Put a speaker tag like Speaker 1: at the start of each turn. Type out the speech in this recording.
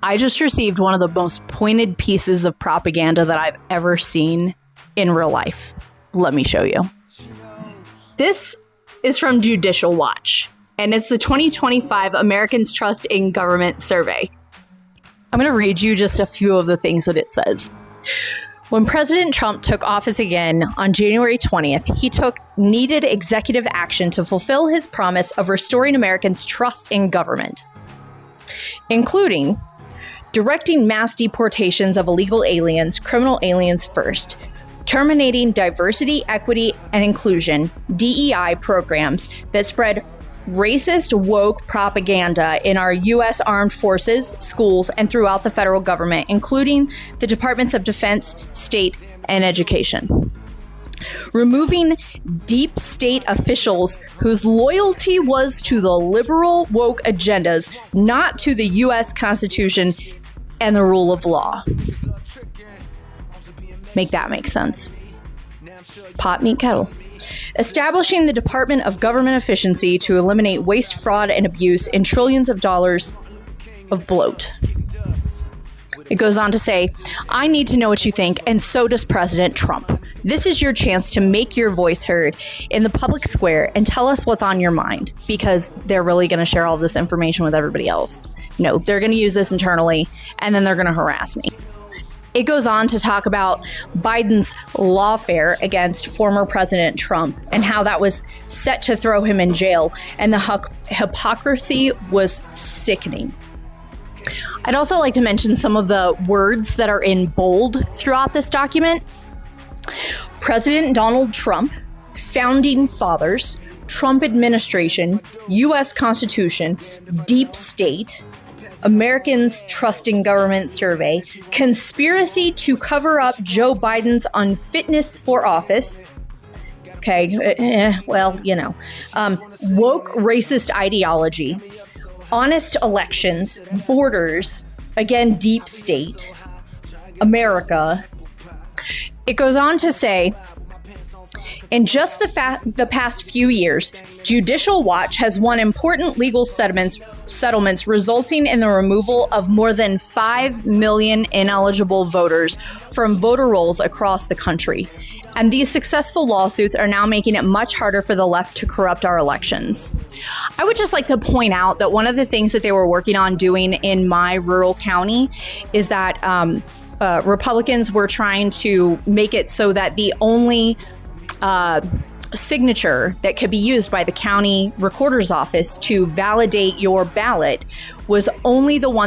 Speaker 1: I just received one of the most pointed pieces of propaganda that I've ever seen in real life. Let me show you. This is from Judicial Watch, and it's the 2025 Americans' Trust in Government Survey. I'm going to read you just a few of the things that it says. When President Trump took office again on January 20th, he took needed executive action to fulfill his promise of restoring Americans' trust in government, including directing mass deportations of illegal aliens, criminal aliens first, terminating diversity, equity, and inclusion, DEI programs that spread racist woke propaganda in our U.S. armed forces, schools, and throughout the federal government, including the Departments of Defense, State, and Education. Removing deep state officials whose loyalty was to the liberal woke agendas, not to the U.S. Constitution and the rule of law. Make that make sense. Pot, meet, kettle. Establishing the Department of Government Efficiency to eliminate waste, fraud, and abuse in trillions of dollars of bloat. It goes on to say, I need to know what you think, and so does President Trump. This is your chance to make your voice heard in the public square and tell us what's on your mind, because they're really going to share all this information with everybody else. No, they're going to use this internally, and then they're going to harass me. It goes on to talk about Biden's lawfare against former President Trump and how that was set to throw him in jail, and the hypocrisy was sickening. I'd also like to mention some of the words that are in bold throughout this document. President Donald Trump, Founding Fathers, Trump administration, U.S. Constitution, deep state, Americans' Trust in Government Survey, conspiracy to cover up Joe Biden's unfitness for office. Okay, woke racist ideology, honest elections, borders, again, deep state, America. It goes on to say, in just the past few years, Judicial Watch has won important legal settlements resulting in the removal of more than 5 million ineligible voters from voter rolls across the country. And these successful lawsuits are now making it much harder for the left to corrupt our elections. I would just like to point out that one of the things that they were working on doing in my rural county is that Republicans were trying to make it so that the only signature that could be used by the county recorder's office to validate your ballot was only the one that